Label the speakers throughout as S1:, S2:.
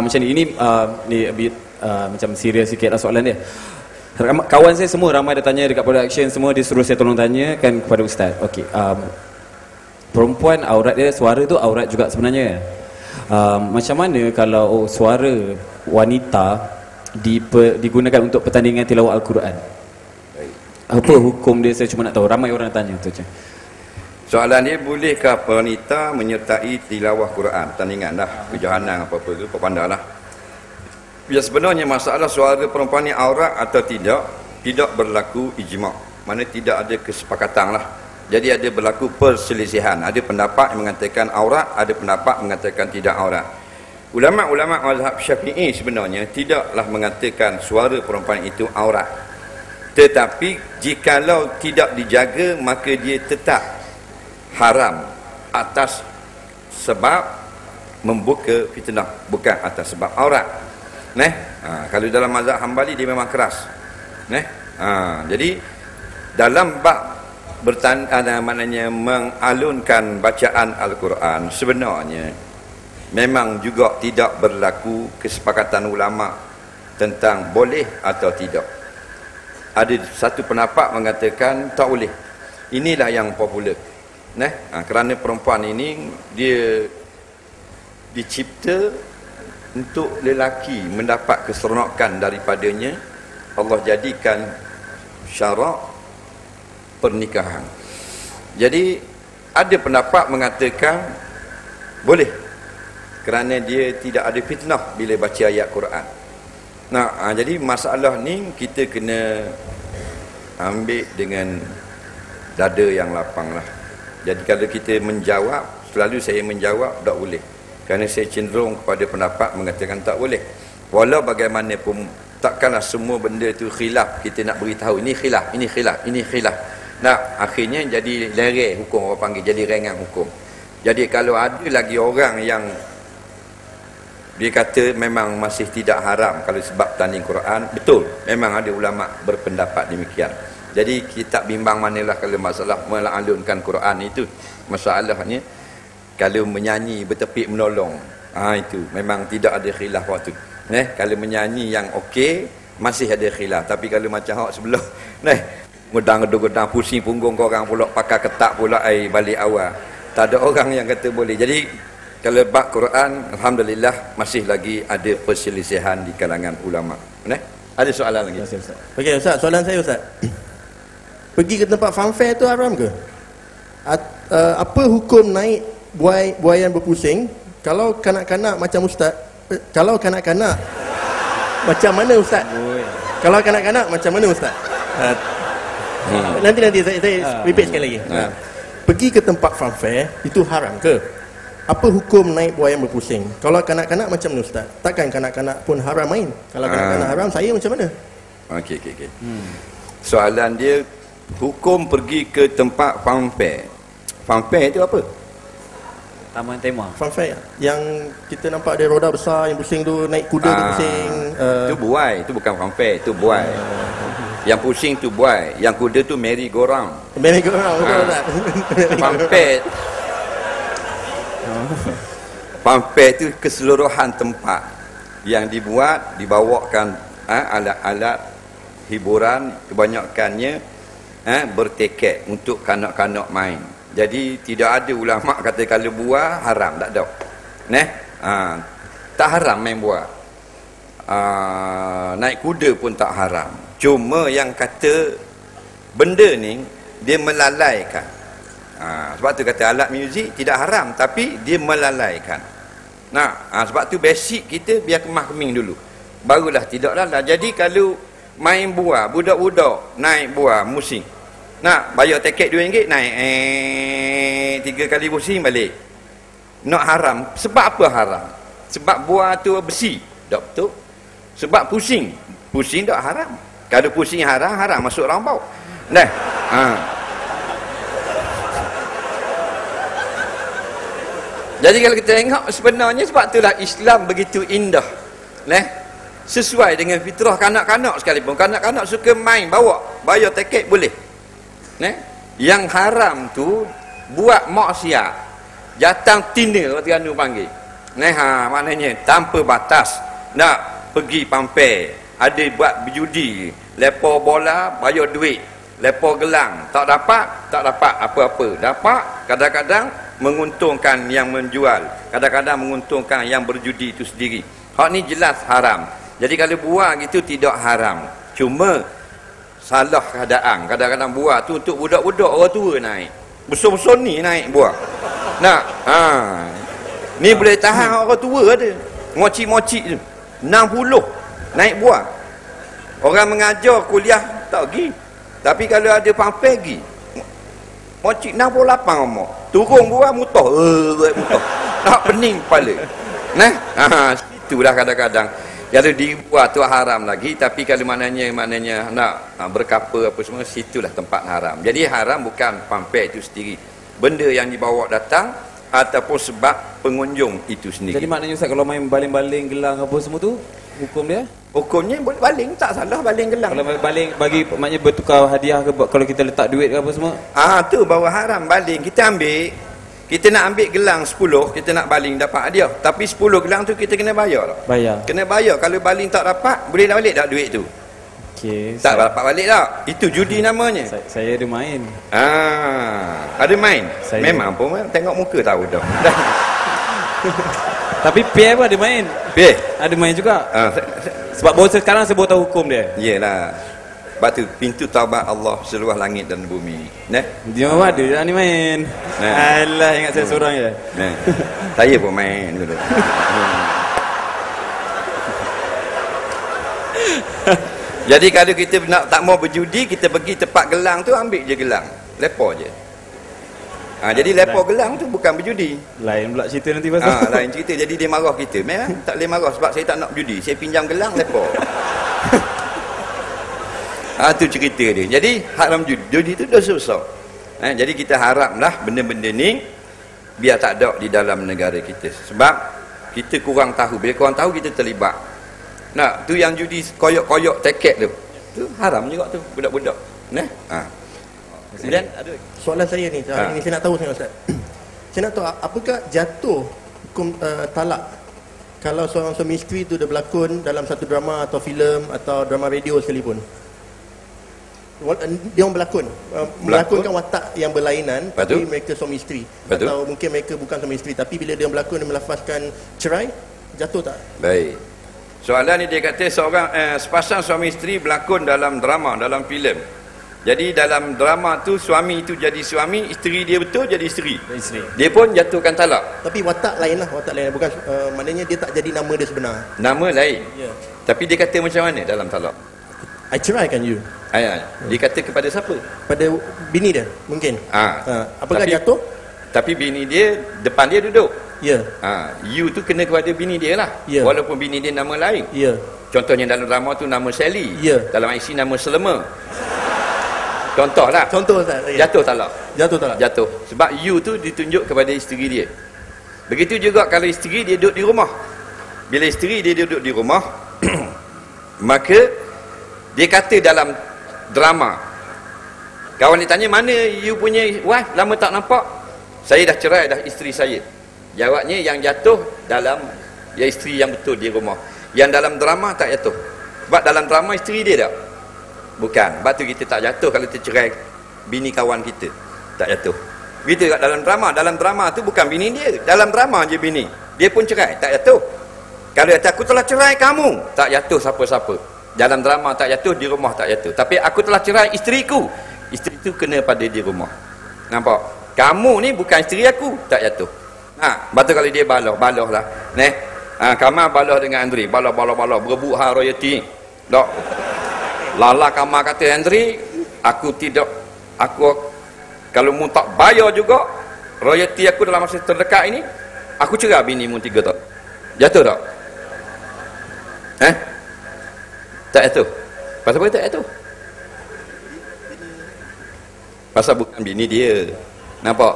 S1: macam ni. Ini ni a bit macam serius sikit lah soalan dia. Kawan saya semua ramai dia tanya dekat production semua, dia suruh saya tolong tanya kan kepada ustaz. Okey, perempuan aurat dia, suara tu aurat juga sebenarnya. Macam mana kalau suara wanita digunakan untuk pertandingan tilawah Al-Quran? Apa hukum dia? Saya cuma nak tahu, ramai orang tanya tu je.
S2: Soalan dia, bolehkah wanita menyertai tilawah Quran, pertandingan dah, kejohanan apa-apa tu, pandailah. Ya, sebenarnya masalah suara perempuan ni aurat atau tidak berlaku ijma'. Mana tidak ada kesepakatan lah. Jadi ada berlaku perselisihan. Ada pendapat yang mengatakan aurat, ada pendapat mengatakan tidak aurat. Ulama-ulama mazhab Syafi'i sebenarnya tidaklah mengatakan suara perempuan itu aurat. Tetapi jikalau tidak dijaga, maka dia tetap haram atas sebab membuka fitnah, bukan atas sebab aurat. Kalau dalam mazhab Hambali dia memang keras. Jadi dalam bab maknanya mengalunkan bacaan Al-Quran, sebenarnya memang juga tidak berlaku kesepakatan ulama tentang boleh atau tidak. Ada satu pendapat mengatakan tak boleh. Inilah yang popular. Kerana perempuan ini dia dicipta untuk lelaki mendapat keseronokan daripadanya. Allah jadikan syarak pernikahan. Jadi ada pendapat mengatakan boleh, kerana dia tidak ada fitnah bila baca ayat Quran. Jadi masalah ni kita kena ambil dengan dada yang lapang lah. Jadi kalau kita menjawab, selalu saya menjawab tak boleh, kerana saya cenderung kepada pendapat mengatakan tak boleh. Walau bagaimanapun, takkanlah semua benda itu khilaf kita nak beritahu ini khilaf, ini khilaf, ini khilaf. Akhirnya jadi lereh hukum, orang panggil, jadi ringan hukum. Jadi kalau ada lagi orang yang dia kata memang masih tidak haram kalau sebab tanding Quran, betul, memang ada ulama berpendapat demikian. Jadi kita bimbang manalah kalau masalah mengalunkan Quran itu. Masalahnya kalau menyanyi bertepik menolong, itu memang tidak ada khilaf waktu. Kalau menyanyi yang okey masih ada khilaf, tapi kalau macam hak sebelah godang-godang pusing punggung korang pula, pakai ketak pula balik awal, tak ada orang yang kata boleh. Jadi kalau bab Quran, alhamdulillah masih lagi ada perselisihan di kalangan ulama. Ada soalan lagi?
S3: Okey Ustaz, soalan saya Ustaz. Pergi ke tempat funfair tu haram ke? Apa hukum naik buaian berpusing kalau kanak-kanak macam Ustaz? Kalau kanak-kanak macam mana Ustaz? Kalau kanak-kanak macam mana Ustaz? Nanti saya repeat sekali lagi. Pergi ke tempat funfair itu haram ke? Apa hukum naik buaian berpusing? Kalau kanak-kanak macam mana Ustaz? Takkan kanak-kanak pun haram main? Kalau kanak-kanak haram, saya macam mana?
S2: Okey. Soalan dia, hukum pergi ke tempat funfair. Funfair itu apa?
S1: Taman tema.
S3: Funfair yang kita nampak ada roda besar yang pusing tu, naik kuda tu pusing.
S2: Itu buai, itu bukan funfair, itu buai. Yang pusing tu buai, yang kuda tu merry-go-round.
S3: Merry-go-round, betul tak?
S2: Funfair itu keseluruhan tempat yang dibawakan alat-alat hiburan, kebanyakannya bertiket untuk kanak-kanak main. Jadi tidak ada ulama kata kalau buah haram, tak ada. Tak haram main buah. Naik kuda pun tak haram. Cuma yang kata benda ni dia melalaikan. Sebab tu kata alat muzik tidak haram, tapi dia melalaikan. Sebab tu basic kita biar kemah-keming dulu, barulah tidak lalai. Jadi kalau main buah, budak-budak naik buah musim, bayar tiket RM2, naik 3 kali pusing balik. Nak haram. Sebab apa haram? Sebab buah tu besi. Tak betul. Sebab pusing tak haram. Kalau pusing haram masuk rambau. Jadi kalau kita tengok, sebenarnya sebab itulah Islam begitu indah. Sesuai dengan fitrah kanak-kanak sekalipun. Kanak-kanak suka main, bawa, bayar tiket boleh. Yang haram tu buat maksiat, jatang tina, waktu anu panggil. Maknanya tanpa batas nak pergi pampir, ada buat berjudi, lepo bola bayar duit, lepo gelang, tak dapat apa-apa. Dapat kadang-kadang menguntungkan yang menjual, kadang-kadang menguntungkan yang berjudi itu sendiri. Hak ni jelas haram. Jadi kalau buat gitu tidak haram, cuma salah keadaan. Kadang-kadang buat tu untuk budak-budak orang tua naik, besar-besar ni naik buat. Ni boleh tahan orang tua ada. Moci-moci tu 60 naik buah. Orang mengajar kuliah tak pergi. Tapi kalau ada pampir pergi. Moci 68 umur. Turun buah mutah. Mutah. Tak pening kepala. Itulah kadang-kadang. Kalau dibuat tu haram lagi, tapi kalau maknanya nak berkapa apa semua, situlah tempat haram. Jadi haram bukan pampir itu sendiri. Benda yang dibawa datang ataupun sebab pengunjung itu sendiri.
S1: Jadi maknanya Ustaz, kalau main baling-baling gelang apa semua tu, hukum dia?
S2: Hukumnya boleh baling, tak salah baling gelang.
S1: Kalau baling bagi maknanya bertukar hadiah ke, kalau kita letak duit ke apa semua?
S2: Tu bawa haram baling. Kita ambil, kita nak ambil gelang 10, kita nak baling dapat hadiah. Tapi 10 gelang tu kita kena bayar tak?
S1: Bayar.
S2: Kena bayar. Kalau baling tak dapat, boleh nak balik tak duit tu?
S1: Okey.
S2: Tak dapat balik tak? Itu judi namanya.
S1: Saya ada main.
S2: Ada main?
S1: Saya
S2: Memang pun tengok muka tahu dah.
S1: Tapi pair pun ada main.
S2: Pair?
S1: Ada main juga. Sebab baru sekarang saya baru tahu hukum dia.
S2: Yelah. Sebab tu pintu taubat Allah seluas langit dan bumi.
S1: Dia memang ada lah ni main. Alah, ingat saya seorang je.
S2: Saya pun main dulu. Jadi kalau kita tak mau berjudi, kita pergi tempat gelang tu, ambil je gelang. Lepo je. Jadi lepo gelang tu bukan berjudi.
S1: Lain pula cerita nanti pasal.
S2: Lain cerita. Jadi dia marah kita. Memang tak boleh marah sebab saya tak nak berjudi. Saya pinjam gelang, lepo. Tu cerita dia. Jadi haram judi tu dosa besar. Jadi kita haraplah benda-benda ni biar tak ada di dalam negara kita. Sebab kita kurang tahu. Bila kurang tahu, kita terlibat. Tu yang judi koyok-koyok teket tu. Tu haram juga tu budak-budak. Kemudian ada
S3: soalan saya ni, ini saya nak tahu sangat Ustaz. Saya nak tahu apakah jatuh hukum talak kalau seorang suami isteri tu dah berlakon dalam satu drama atau filem atau drama radio sekalipun. Dia orang berlakon melakonkan watak yang berlainan. Tapi mereka suami isteri. Atau mungkin mereka bukan suami isteri, tapi bila dia berlakon dia melafazkan cerai, jatuh tak?
S2: Baik. Soalan ni dia kata sepasang suami isteri berlakon dalam drama, dalam filem. Jadi dalam drama tu suami itu jadi suami, isteri dia betul jadi isteri. Dia pun jatuhkan talak.
S3: Tapi watak lain lah, watak lain. Bukan maknanya dia tak jadi nama dia sebenar.
S2: Nama lain. Yeah. Tapi dia kata macam mana dalam talak?
S3: I ceraikan you.
S2: Dia kata kepada siapa?
S3: Pada bini dia mungkin. Apakah jatuh?
S2: Tapi bini dia depan dia duduk.
S3: Ya.
S2: You tu kena kepada bini dia lah. Walaupun bini dia nama lain.
S3: Ya.
S2: Contohnya dalam drama tu nama Sally.
S3: Ya.
S2: Dalam IC nama Selema. Contohlah.
S3: Contoh Ustaz.
S2: Jatuh talak.
S3: Jatuh talak.
S2: Jatuh. Sebab you tu ditunjuk kepada isteri dia. Begitu juga kalau isteri dia duduk di rumah. Bila isteri dia duduk di rumah, maka dia kata dalam drama, kawan dia tanya, mana you punya wife, lama tak nampak? Saya dah cerai dah isteri saya. Jawabnya yang jatuh dalam ya isteri yang betul di rumah. Yang dalam drama tak jatuh. Sebab dalam drama isteri dia tak? Bukan. Sebab tu kita tak jatuh kalau kita cerai bini kawan kita. Tak jatuh. Begitu kat dalam drama. Dalam drama tu bukan bini dia. Dalam drama je bini. Dia pun cerai. Tak jatuh. Kalau dia kata aku telah cerai kamu, tak jatuh siapa-siapa. Dalam drama tak jatuh, di rumah tak jatuh. Tapi aku telah cerai isteriku. Isteri tu kena pada di rumah. Nampak? Kamu ni bukan isteri aku, tak jatuh. Betul kalau dia baloh lah. Kamal baloh dengan Andri, baloh berebut hak royalty. Dok. Lala Kamal kata Andri, aku kalau mu tak bayar juga royalty aku dalam masa terdekat ini, aku cerai bini mu 3 tahun. Jatuh tak? Tak jatuh. Pasal apa tak jatuh? Pasal bukan bini dia. Nampak?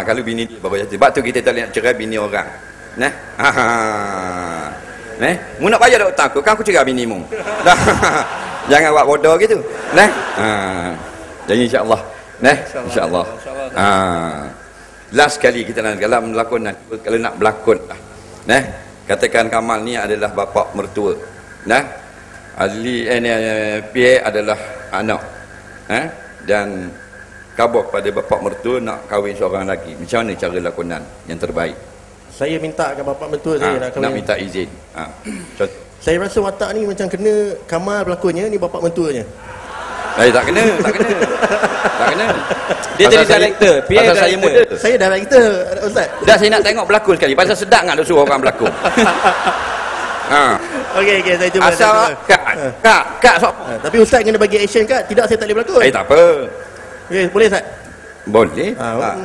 S2: Kalau bini dia baru jatuh. Sebab tu kita tak nak cerai bini orang. Mu nak bayar tak hutang aku? Kan aku cerai bini mu. Jangan buat bodoh gitu. Jadi insya-Allah. Insya-Allah. Last sekali kita nak kalau melakon, kalau nak berlakon lah. Nah, katakan Kamal ni adalah bapa mertua. Nah, Ali Pierre adalah anak. Dan khabar pada bapa mertua nak kahwin seorang lagi. Macam mana cara lakonan yang terbaik?
S3: Saya minta ke bapa mertua saya nak kahwin.
S2: Nak minta izin.
S3: Saya rasa watak ni macam kena Kamal berlakonnya, ni bapa mertuanya.
S2: Tak kena. Tak kena.
S1: Dia jadi director.
S2: Pasal saya muda.
S3: Saya director, Ustaz.
S2: Dah saya nak tengok berlakon sekali. Pasal sedap nak suruh orang berlakon.
S3: Okey, saya cuba.
S2: Asal kak sok.
S3: Tapi Ustaz kena bagi action kat, tidak saya tak boleh berlakon.
S2: Tak apa.
S3: Okey, boleh Ustaz?
S2: Boleh.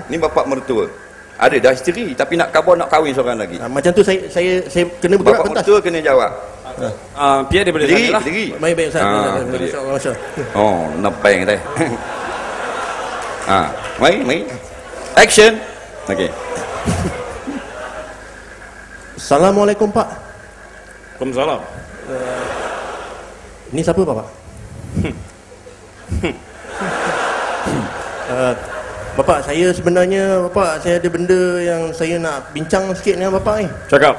S2: Ni bapa mertua. Ada dah isteri tapi nak kahwin seorang lagi.
S3: Macam tu saya kena bergerak
S2: Bapa
S3: pentas.
S2: mertua kena jawab.
S1: Pierre daripada sana lah.
S2: Diri.
S3: Baik Ustaz.
S2: Masya-Allah.
S3: Masya-Allah.
S2: Oh, nepeng teh. Mari. Action. Okey.
S3: Assalamualaikum Pak.
S1: Waalaikumsalam.
S3: Ini siapa Pak? Bapak, saya sebenarnya saya ada benda yang saya nak bincang sikit dengan Bapak ni.
S1: Cakap.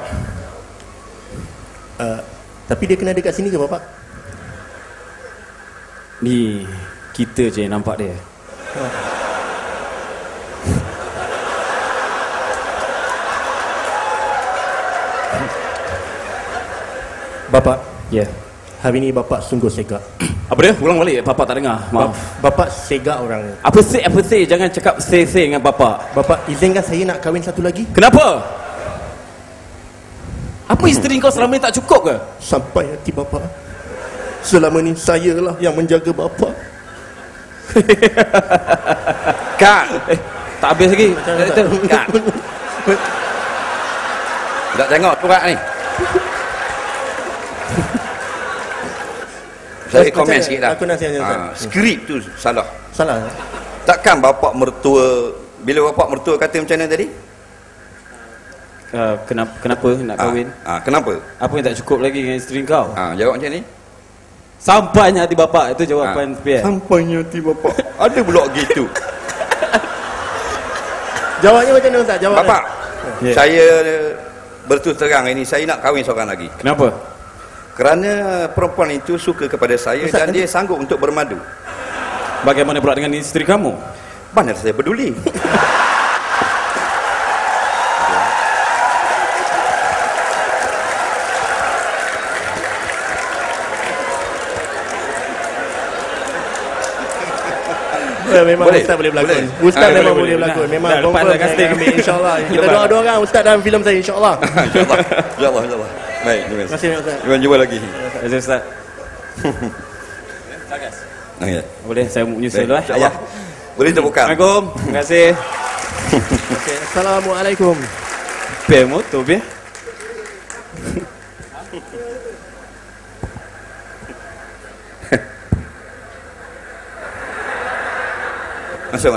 S3: Tapi dia kena ada kat sini ke Bapak?
S1: Ni kita je yang nampak dia.
S3: Bapak,
S1: Ya.
S3: hari ni Bapak sungguh segak.
S1: Apa dia? Ulang balik. Papa tak dengar. Maaf.
S3: Bapak segak orang ni.
S1: Apa say? Jangan cakap say dengan bapa.
S3: Bapak, izinkan saya nak kahwin satu lagi?
S1: Kenapa? Apa isteri kau selama ni tak cukup ke?
S3: Sampai hati Bapak. Selama ni saya lah yang menjaga Bapak.
S2: Kak.
S1: Tak habis lagi.
S2: Kak. Tak tengok surat ni. Saya komen sikit dah. Skrip tu salah.
S3: Salah.
S2: Takkan bapa mertua, bila bapa mertua kata macam mana tadi?
S1: Kenapa nak kahwin?
S2: Kenapa?
S1: Apa yang tak cukup lagi dengan isteri kau?
S2: Jawab macam ni.
S1: Sampainya hati bapa. Itu jawapan Pierre.
S2: Sampainya hati bapa. Ada pula gitu.
S3: Jawabnya macam mana Ustaz? Jawabnya.
S2: Bapak, saya berterus terang ini, saya nak kahwin seorang lagi.
S1: Kenapa?
S2: Kerana perempuan itu suka kepada saya
S3: Ustaz,
S2: dan dia sanggup untuk bermadu.
S1: Bagaimana pula dengan isteri kamu?
S2: Mana saya peduli.
S3: Memang
S2: Boleh?
S3: Ustaz boleh berlakon.
S2: Boleh?
S3: Ustaz memang
S1: boleh,
S3: boleh
S1: boleh.
S3: berlakon.
S1: Nah,
S3: Memang
S1: dah, lepas
S3: confirm
S1: dah
S3: saya
S1: casting.
S3: akan ambil, insya-Allah. Kita
S1: Lepas.
S3: doa-doa orang Ustaz dalam filem saya, insya-Allah.
S2: InsyaAllah. Baik,
S3: Terima kasih Ustaz.
S2: jumpa lagi.
S1: Terima kasih Ustaz.
S2: Okay.
S1: Boleh saya menyusul
S2: Baik,
S1: lah.
S2: insyaAllah. Boleh terbuka.
S1: Assalamualaikum. Terima kasih.
S3: Okey, Assalamualaikum.
S1: Pierre motor Pierre.
S2: Masuk.